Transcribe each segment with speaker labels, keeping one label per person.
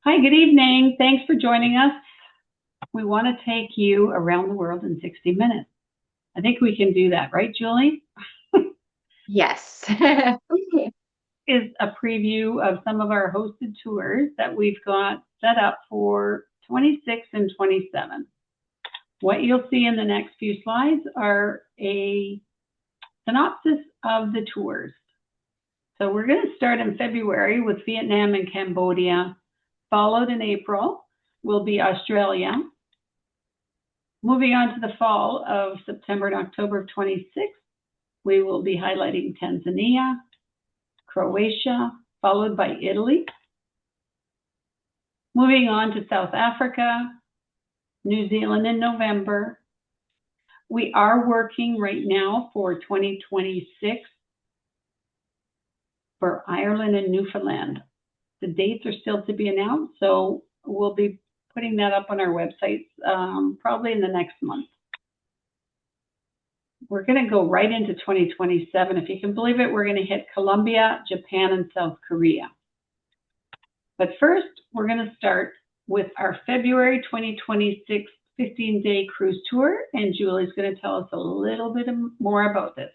Speaker 1: Hi, good evening. Thanks for joining us. We want to take you around the world in 60 minutes. I think we can do that, right, Julie?
Speaker 2: Yes.
Speaker 1: Is a preview of some of our hosted tours that we've got set up for 26 and 27. What you'll see in the next few slides are a synopsis of the tours. So we're going to start in February with Vietnam and Cambodia, followed in April will be Australia. Moving on to the fall of September and October of 26, we will be highlighting Tanzania, Croatia, followed by Italy. Moving on to South Africa, New Zealand in November. We are working right now for 2026 for Ireland and Newfoundland. The dates are still to be announced, so we'll be putting that up on our websites probably in the next month. We're going to go right into 2027. If you can believe it, we're going to hit Colombia, Japan, and South Korea. But first, we're going to start with our February 2026 15-day cruise tour, and Julie's going to tell us a little bit more about this.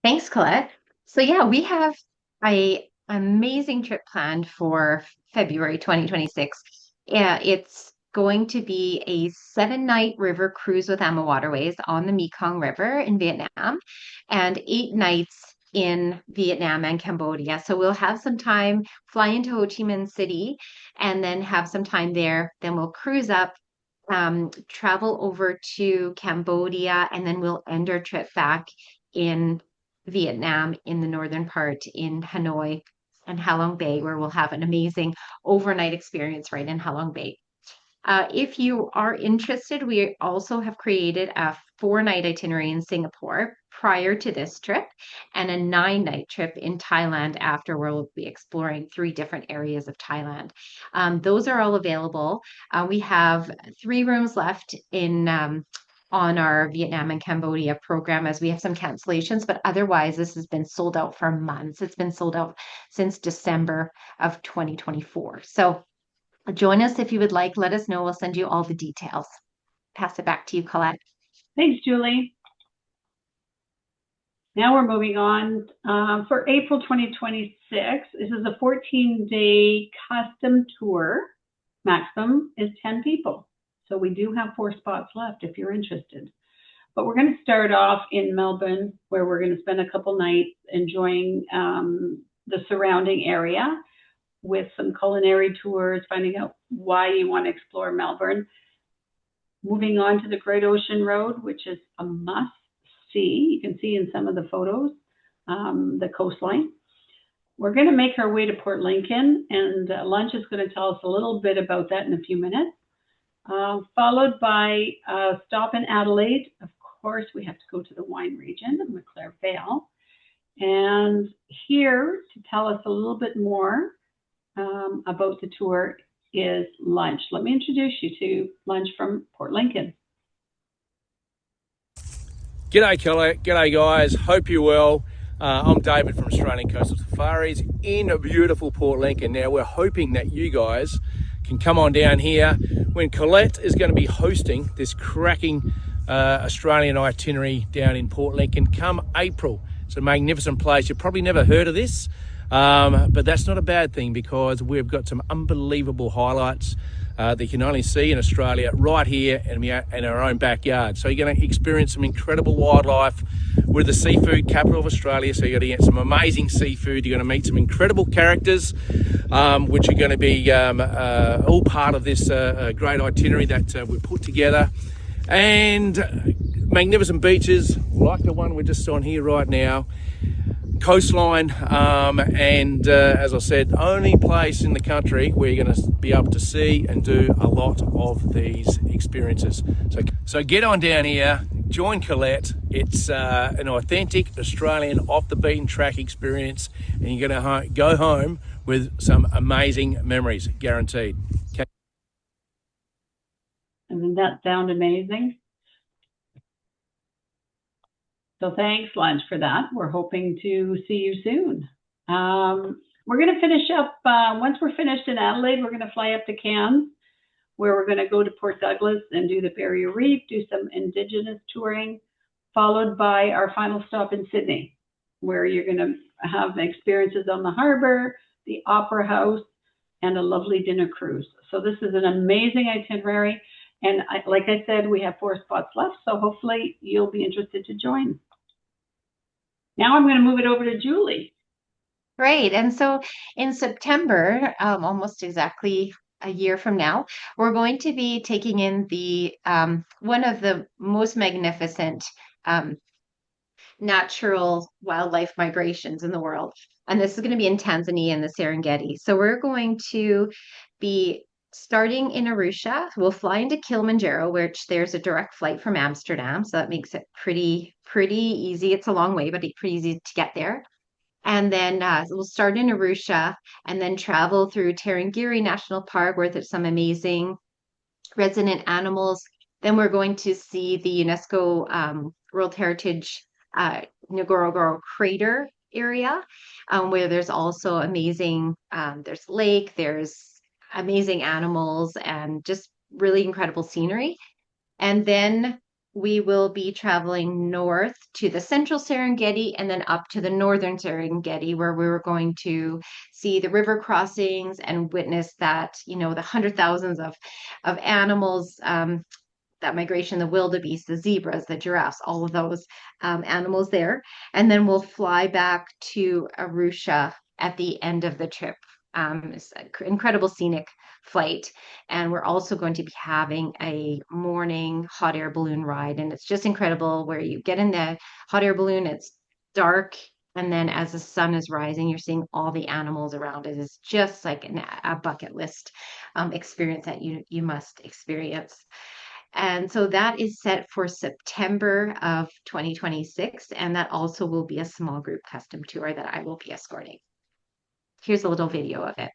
Speaker 2: Thanks, Colette. So yeah, we have an amazing trip planned for February 2026. Yeah, it's going to be a 7-night river cruise with Ama Waterways on the Mekong River in Vietnam and 8 nights in Vietnam and Cambodia. So we'll have some time, fly into Ho Chi Minh City, and then have some time there. Then we'll cruise up, travel over to Cambodia, and then we'll end our trip back in Vietnam in the northern part in Hanoi and Halong Bay, where we'll have an amazing overnight experience right in Halong Bay. If you are interested, we also have created a 4-night itinerary in Singapore prior to this trip and a 9-night trip in Thailand after, where we'll be exploring 3 different areas of Thailand. Those are all available. We have 3 rooms left in on our Vietnam and Cambodia program as we have some cancellations, but otherwise this has been sold out for months. It's been sold out since December of 2024. So join us if you would like. Let us know. We'll send you all the details. Pass it back to you, Colette.
Speaker 1: Thanks, Julie. Now we're moving on for April 2026. This is a 14-day custom tour. Maximum is 10 people. So we do have 4 spots left if you're interested. But we're going to start off in Melbourne, where we're going to spend a couple nights enjoying the surrounding area with some culinary tours, finding out why you want to explore Melbourne. Moving on to the Great Ocean Road, which is a must see. You can see in some of the photos the coastline. We're going to make our way to Port Lincoln, and Lunch is going to tell us a little bit about that in a few minutes. Followed by a stop in Adelaide. Of course, we have to go to the wine region of Maclear Vale. And here to tell us a little bit more about the tour is Lunch. Let me introduce you to Lunch from Port Lincoln.
Speaker 3: G'day, Kelly. G'day, guys. Hope you're well. I'm David from Australian Coastal Safaris in a beautiful Port Lincoln. Now, we're hoping that you guys can come on down here when Colette is going to be hosting this cracking Australian itinerary down in Port Lincoln come April. It's a magnificent place. You've probably never heard of this, but that's not a bad thing, because we've got some unbelievable highlights that you can only see in Australia right here in our own backyard. So you're going to experience some incredible wildlife. We're the seafood capital of Australia, so you're going to get some amazing seafood. You're going to meet some incredible characters, which are going to be all part of this great itinerary that we've put together. And magnificent beaches like the one we're just on here right now. Coastline, and as I said, only place in the country where you're going to be able to see and do a lot of these experiences. So get on down here, join Colette. It's an authentic Australian off the beaten track experience, and you're going to go home with some amazing memories, guaranteed. Okay.
Speaker 1: Doesn't that sound amazing? So thanks, Lunch, for that. We're hoping to see you soon. we're going to finish up, once we're finished in Adelaide, we're going to fly up to Cairns, where we're going to go to Port Douglas and do the Barrier Reef, do some Indigenous touring, followed by our final stop in Sydney, where you're going to have experiences on the harbor, the Opera House, and a lovely dinner cruise. So this is an amazing itinerary. And like I said, we have 4 spots left, so hopefully you'll be interested to join. Now I'm going to move it over to Julie.
Speaker 2: Great. And so in September, almost exactly a year from now, we're going to be taking in the one of the most magnificent natural wildlife migrations in the world. And this is going to be in Tanzania in the Serengeti. So we're going to be starting in Arusha. We'll fly into Kilimanjaro, which there's a direct flight from Amsterdam. So that makes it pretty easy. It's a long way, but it's pretty easy to get there. And then we'll start in Arusha and then travel through Tarangire National Park, where there's some amazing resident animals. Then we're going to see the UNESCO World Heritage Ngorongoro Crater area, where there's also amazing, there's lake, there's amazing animals, and just really incredible scenery. And then we will be traveling north to the central Serengeti and then up to the northern Serengeti, where we were going to see the river crossings and witness that, the 100,000s of animals, that migration, the wildebeest, the zebras, the giraffes, all of those animals there. And then we'll fly back to Arusha at the end of the trip. It's an incredible scenic flight. And we're also going to be having a morning hot air balloon ride. And it's just incredible, where you get in the hot air balloon, it's dark. And then as the sun is rising, you're seeing all the animals around it. It's just like a bucket list experience that you must experience. And so that is set for September of 2026. And that also will be a small group custom tour that I will be escorting. Here's a little video of it.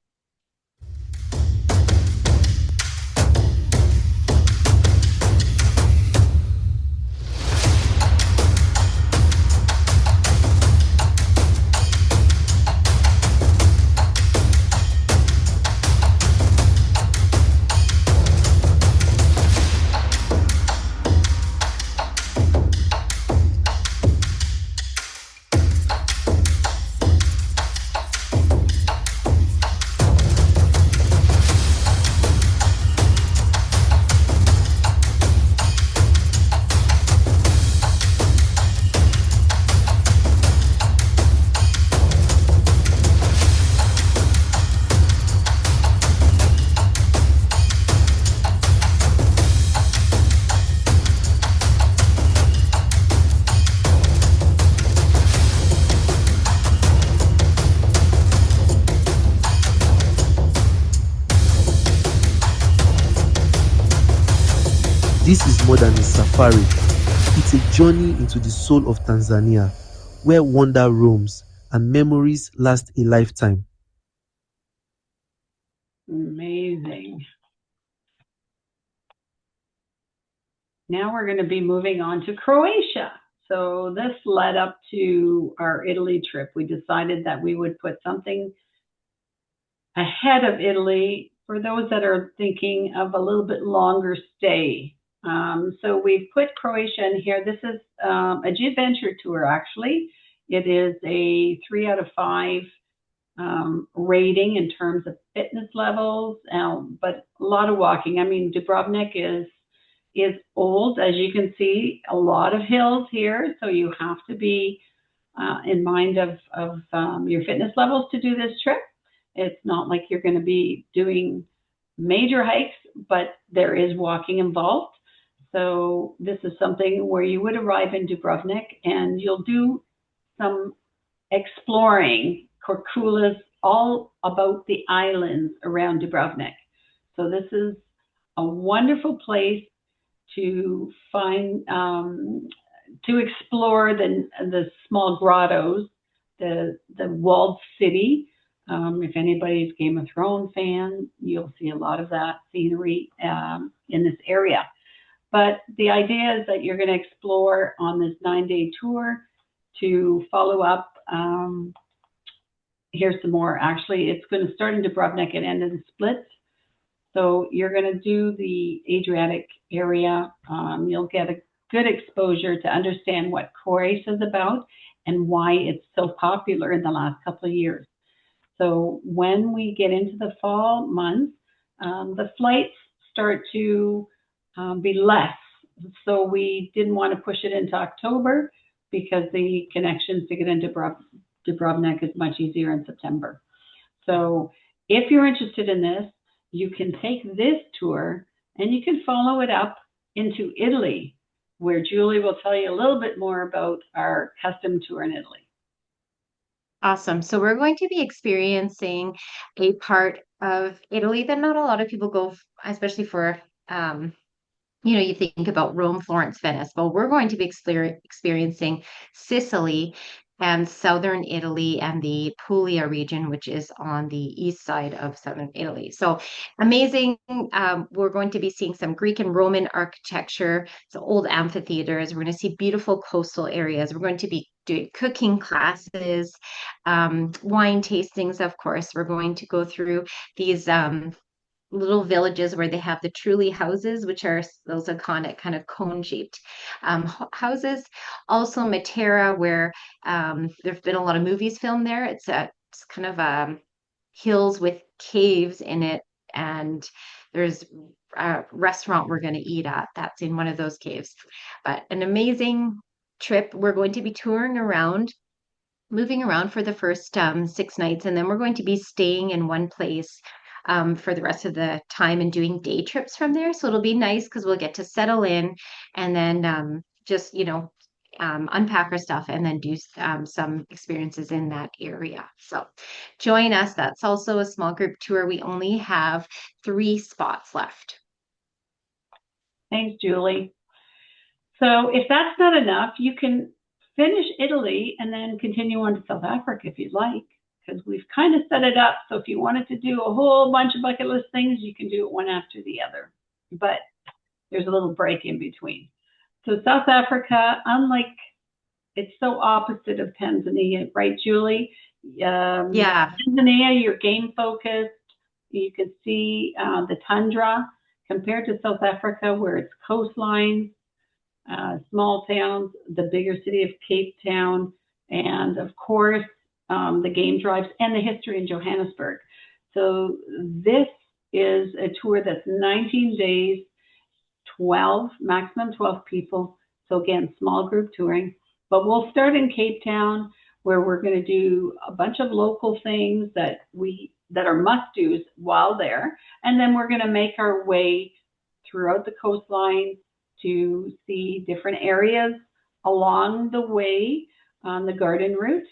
Speaker 4: This is more than a safari. It's a journey into the soul of Tanzania, where wonder roams and memories last a lifetime.
Speaker 1: Amazing. Now we're going to be moving on to Croatia. So this led up to our Italy trip. We decided that we would put something ahead of Italy for those that are thinking of a little bit longer stay. So we've put Croatia in here. This is a G-Adventure tour, actually. It is a 3 out of 5 rating in terms of fitness levels, but a lot of walking. I mean, Dubrovnik is old, as you can see, a lot of hills here, so you have to be in mind of your fitness levels to do this trip. It's not like you're going to be doing major hikes, but there is walking involved. So this is something where you would arrive in Dubrovnik and you'll do some exploring, Korčula's, all about the islands around Dubrovnik. So this is a wonderful place to find, to explore the small grottos, the walled city. If anybody's Game of Thrones fan, you'll see a lot of that scenery in this area. But the idea is that you're going to explore on this 9-day tour to follow up here's some more. Actually, it's going to start in Dubrovnik and end in Split. So you're going to do the Adriatic area. You'll get a good exposure to understand what Croatia is about and why it's so popular in the last couple of years. So when we get into the fall months, the flights start to be less. So we didn't want to push it into October because the connections to get into Dubrovnik is much easier in September. So if you're interested in this, you can take this tour and you can follow it up into Italy, where Julie will tell you a little bit more about our custom tour in Italy.
Speaker 2: Awesome. So we're going to be experiencing a part of Italy that not a lot of people go, especially for, you think about Rome, Florence, Venice. Well, we're going to be experiencing Sicily and southern Italy and the Puglia region, which is on the east side of southern Italy. So amazing. We're going to be seeing some Greek and Roman architecture, so old amphitheaters. We're going to see beautiful coastal areas. We're going to be doing cooking classes, wine tastings, of course. We're going to go through these little villages where they have the truly houses, which are those iconic kind of cone-shaped houses. Also Matera, where there's been a lot of movies filmed there. It's kind of hills with caves in it, and there's a restaurant we're going to eat at that's in one of those caves. But an amazing trip. We're going to be touring around, moving around for the first 6 nights, and then we're going to be staying in one place for the rest of the time and doing day trips from there. So it'll be nice because we'll get to settle in and then just, unpack our stuff and then do some experiences in that area. So join us. That's also a small group tour. We only have 3 spots left.
Speaker 1: Thanks, Julie. So if that's not enough, you can finish Italy and then continue on to South Africa if you'd like, because we've kind of set it up. So if you wanted to do a whole bunch of bucket list things, you can do it one after the other. But there's a little break in between. So South Africa, unlike, it's so opposite of Tanzania, right, Julie?
Speaker 2: Yeah.
Speaker 1: Tanzania, you're game focused. You can see the tundra compared to South Africa, where it's coastlines, small towns, the bigger city of Cape Town, and of course, the game drives and the history in Johannesburg. So this is a tour that's 19 days, maximum 12 people. So again, small group touring, but we'll start in Cape Town, where we're going to do a bunch of local things that are must-dos while there. And then we're going to make our way throughout the coastline to see different areas along the way on the garden route,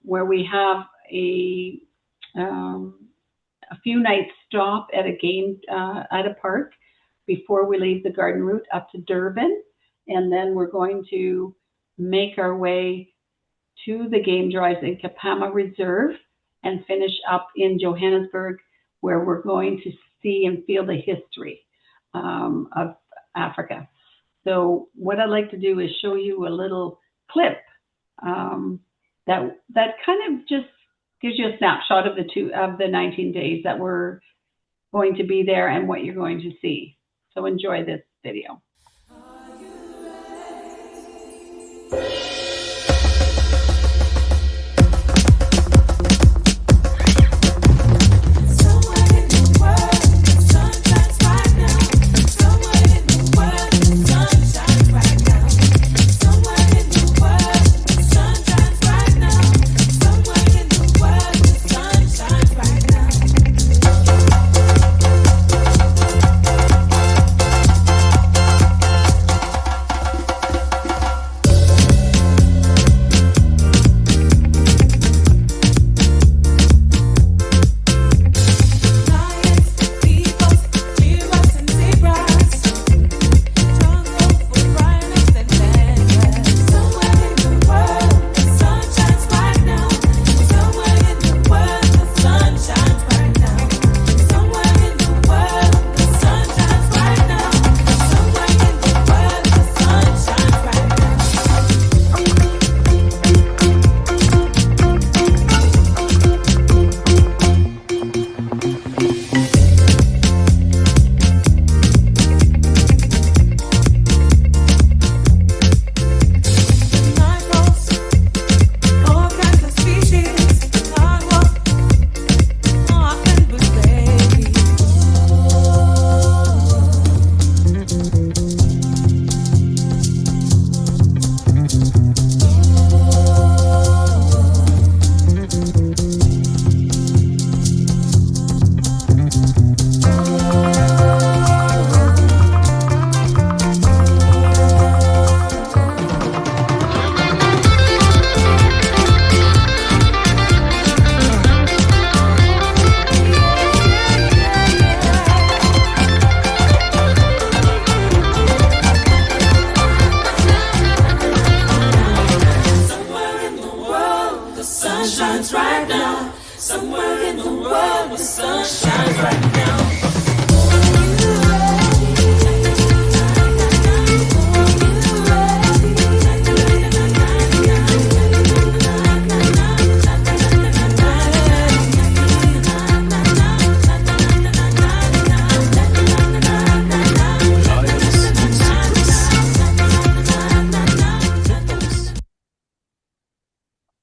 Speaker 1: where we have a few nights stop at a park before we leave the garden route up to Durban. And then we're going to make our way to the game drives in Kapama Reserve and finish up in Johannesburg, where we're going to see and feel the history of Africa. So what I'd like to do is show you a little clip that kind of just gives you a snapshot of the 19 days that we're going to be there and what you're going to see. So enjoy this video.
Speaker 5: Somewhere in the world where sun shines right now.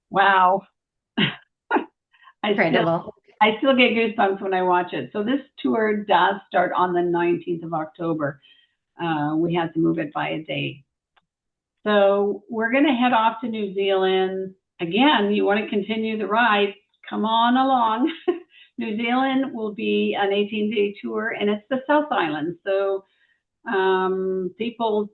Speaker 1: Wow.
Speaker 2: Incredible.
Speaker 1: I still get goosebumps when I watch it. So this tour does start on the 19th of October. We had to move it by a day. So we're going to head off to New Zealand. Again, you want to continue the ride, come on along. New Zealand will be an 18-day tour, and it's the South Island. So people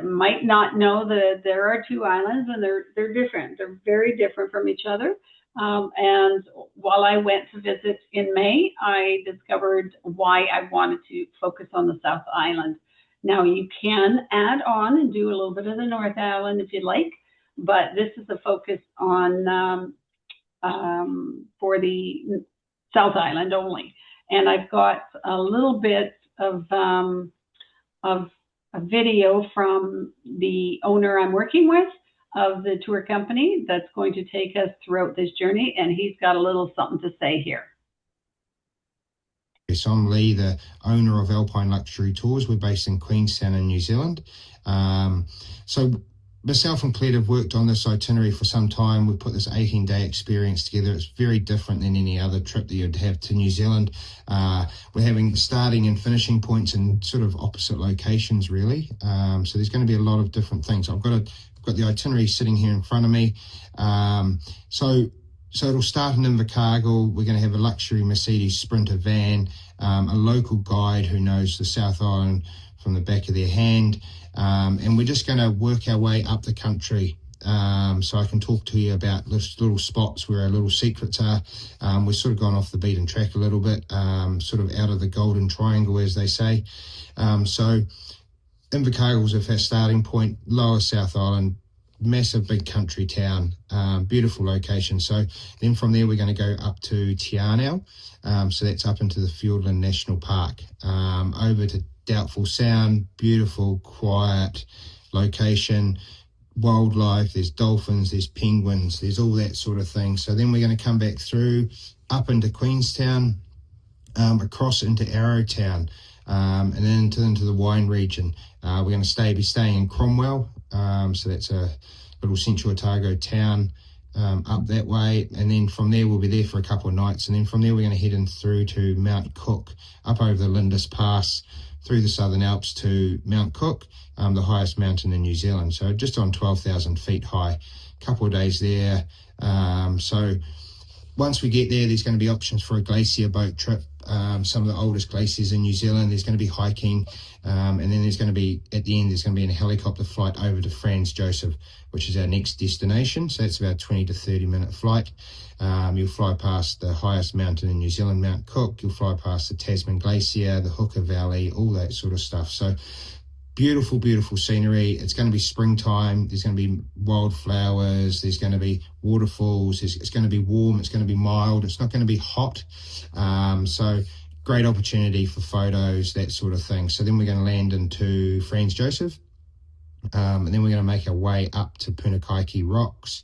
Speaker 1: might not know that there are two islands, and they're different. They're very different from each other. And while I went to visit in May, I discovered why I wanted to focus on the South Island. Now you can add on and do a little bit of the North Island if you'd like, but this is a focus on for the South Island only. And I've got a little bit of a video from the owner I'm working with of the tour company that's going to take us throughout this journey, and he's got a little something to say here.
Speaker 6: Yes, I'm Lee, the owner of Alpine Luxury Tours. We're based in Queenstown in New Zealand. So myself and Cled have worked on this itinerary for some time. We put this 18-day experience together. It's very different than any other trip that you'd have to New Zealand. We're having starting and finishing points in sort of opposite locations, really. So there's going to be a lot of different things. I've got the itinerary sitting here in front of me. So it'll start in Invercargill. We're going to have a luxury Mercedes Sprinter van, a local guide who knows the South Island from the back of their hand. And we're just going to work our way up the country. So I can talk to you about little spots where our little secrets are. We've sort of gone off the beaten track a little bit, sort of out of the golden triangle, as they say. So Invercargill's our starting point, lower South Island, massive big country town, beautiful location. So then from there we're going to go up to Te Anau, so that's up into the Fiordland National Park, over to Doubtful Sound, beautiful, quiet location, wildlife, there's dolphins, there's penguins, there's all that sort of thing. So then we're going to come back through, up into Queenstown, across into Arrowtown, and then into the wine region. We're going to be staying in Cromwell, so that's a little Central Otago town up that way, and then from there we'll be there for a couple of nights, and then from there we're going to head in through to Mount Cook, up over the Lindis Pass, through the Southern Alps to Mount Cook, the highest mountain in New Zealand, so just on 12,000 feet high. Couple of days there. So once we get there, there's going to be options for a glacier boat trip, some of the oldest glaciers in New Zealand. There's going to be hiking, and then there's going to be, at the end, there's going to be a helicopter flight over to Franz Josef, which is our next destination. So it's about a 20 to 30 minute flight. You'll fly past the highest mountain in New Zealand, Mount Cook. You'll fly past the Tasman Glacier, the Hooker Valley, all that sort of stuff. So beautiful, beautiful scenery. It's going to be springtime. There's going to be wildflowers. There's going to be waterfalls. It's going to be warm. It's going to be mild. It's not going to be hot. So great opportunity for photos, that sort of thing. So then we're going to land into Franz Josef. And then we're going to make our way up to Punakaiki Rocks.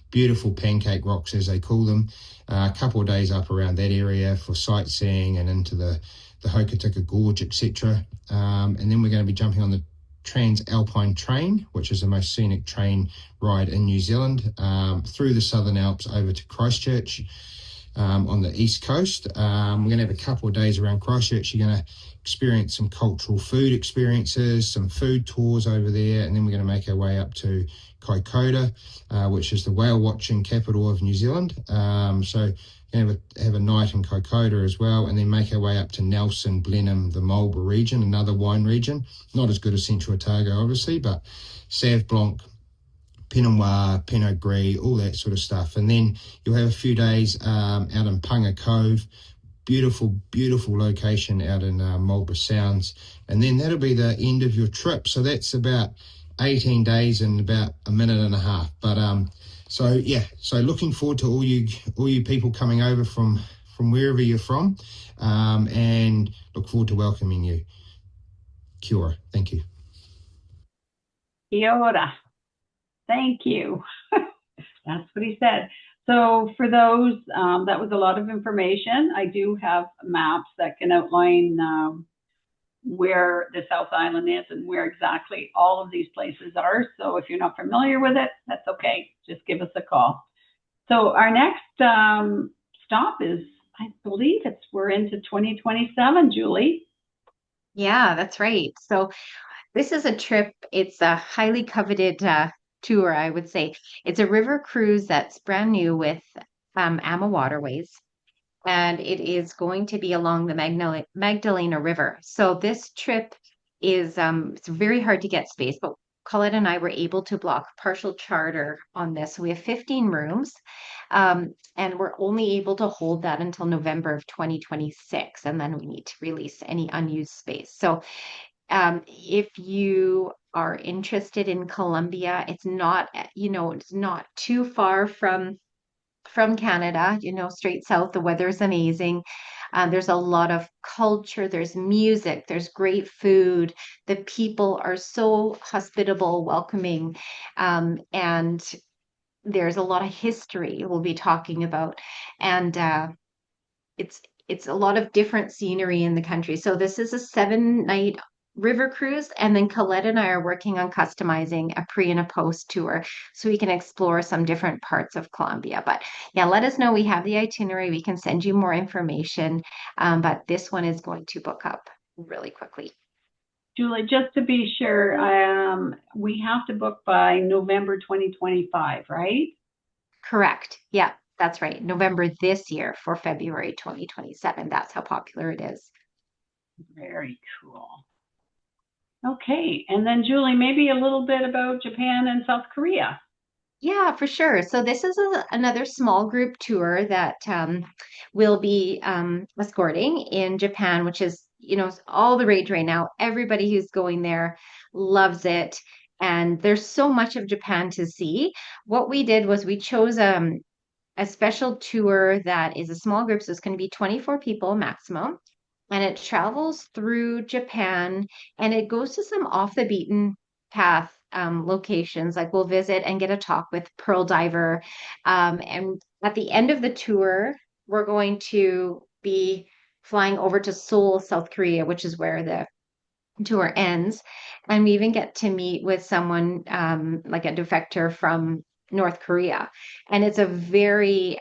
Speaker 6: Beautiful pancake rocks, as they call them. A couple of days up around that area for sightseeing and into the Hokitika Gorge, etc. And then we're going to be jumping on the Trans-Alpine train, which is the most scenic train ride in New Zealand, through the Southern Alps over to Christchurch on the east coast. We're going to have a couple of days around Christchurch. You're going to experience some cultural food experiences, some food tours over there, and then we're going to make our way up to Kaikoura, which is the whale watching capital of New Zealand. So we're going to have a night in Kaikoura as well, and then make our way up to Nelson, Blenheim, the Marlborough region, another wine region. Not as good as Central Otago, obviously, but Sauv Blanc, Pinot Noir, Pinot Gris, all that sort of stuff. And then you'll have a few days out in Punga Cove, beautiful, beautiful location out in Marlborough Sounds. And then that'll be the end of your trip. So that's about 18 days and about a minute and a half. But So yeah, so looking forward to all you people coming over from wherever you're from, and look forward to welcoming you. Kia ora. Thank you.
Speaker 1: Kia ora. Thank you. That's what he said. So for those, that was a lot of information. I do have maps that can outline where the South Island is and where exactly all of these places are. So if you're not familiar with it, that's okay. Just give us a call. So our next stop is, I believe we're into 2027, Julie.
Speaker 2: Yeah, that's right. So this is a trip. It's a highly coveted tour, I would say. It's a river cruise that's brand new with AMA Waterways, and it is going to be along the Magdalena River. So this trip is it's very hard to get space, but Colette and I were able to block partial charter on this. So we have 15 rooms, and we're only able to hold that until November of 2026, and then we need to release any unused space. So if you are interested in Colombia, it's not, it's not too far from Canada, straight south. The weather's amazing. There's a lot of culture, there's music, there's great food. The people are so hospitable, welcoming, and there's a lot of history we'll be talking about. And it's a lot of different scenery in the country. So this is a 7-night river cruise, and then Colette and I are working on customizing a pre and a post tour so we can explore some different parts of Colombia. But yeah, let us know. We have the itinerary. We can send you more information, but this one is going to book up really quickly.
Speaker 1: Julie, just to be sure, we have to book by November 2025, right?
Speaker 2: Correct. Yeah, that's right. November this year for February 2027. That's how popular it is.
Speaker 1: Very cool. Okay, and then Julie, maybe a little bit about Japan and South Korea.
Speaker 2: Yeah, for sure. So this is another small group tour that we'll be escorting in Japan, which is, all the rage right now. Everybody who's going there loves it. And there's so much of Japan to see. What we did was we chose a special tour that is a small group. So it's going to be 24 people maximum. And it travels through Japan, and it goes to some off the beaten path locations. Like we'll visit and get a talk with Pearl Diver. And at the end of the tour, we're going to be flying over to Seoul, South Korea, which is where the tour ends. And we even get to meet with someone like a defector from North Korea. And it's a very,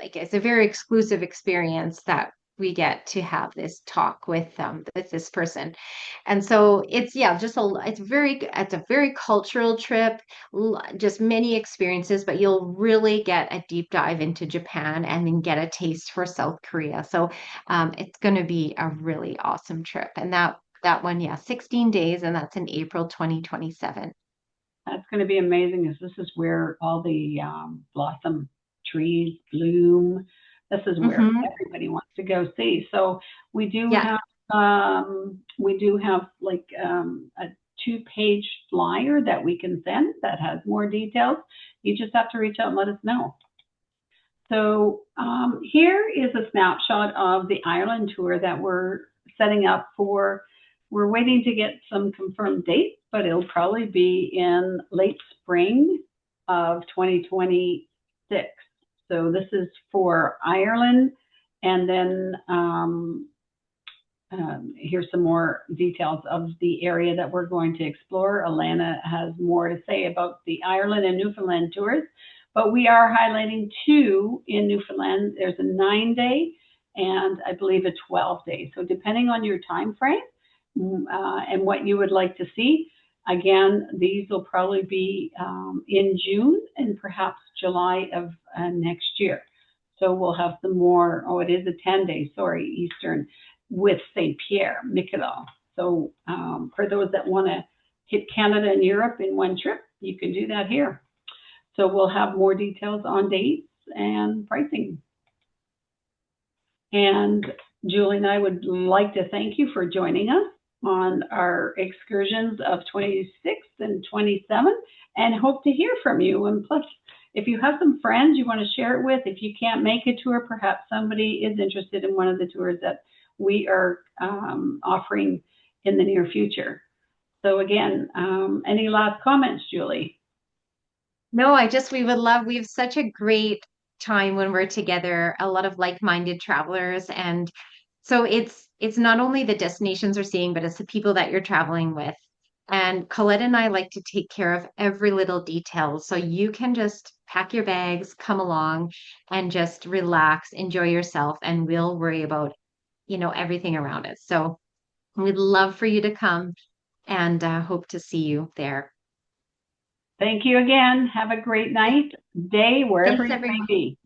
Speaker 2: it's a very exclusive experience that we get to have this talk with this person. And so it's a very cultural trip, just many experiences, but you'll really get a deep dive into Japan and then get a taste for South Korea. So it's going to be a really awesome trip. And that one, 16 days, and that's in April 2027.
Speaker 1: That's going to be amazing, because this is where all the blossom trees bloom. This is where everybody wants to go see. So we do have like a 2-page flyer that we can send that has more details. You just have to reach out and let us know. So here is a snapshot of the Ireland tour that we're setting up for. We're waiting to get some confirmed dates, but it'll probably be in late spring of 2026. So this is for Ireland, and then here's some more details of the area that we're going to explore. Alana has more to say about the Ireland and Newfoundland tours, but we are highlighting 2 in Newfoundland. There's a 9-day and I believe a 12-day. So depending on your time frame and what you would like to see, again, these will probably be in June and perhaps July of next year. So we'll have some more, it is a 10-day, Eastern, with St. Pierre, Miquelon. So for those that want to hit Canada and Europe in one trip, you can do that here. So we'll have more details on dates and pricing. And Julie and I would like to thank you for joining us. on our excursions of 26th and 27th, and hope to hear from you. And plus, if you have some friends you want to share it with, if you can't make a tour, perhaps somebody is interested in one of the tours that we are offering in the near future. So again, any last comments, Julie?
Speaker 2: No, we have such a great time when we're together, a lot of like-minded travelers. And so it's not only the destinations we're seeing, but it's the people that you're traveling with. And Colette and I like to take care of every little detail. So you can just pack your bags, come along, and just relax, enjoy yourself, and we'll worry about, everything around us. So we'd love for you to come and hope to see you there.
Speaker 1: Thank you again. Have a great night, day, wherever
Speaker 2: Thanks,
Speaker 1: you may
Speaker 2: everyone.
Speaker 1: be.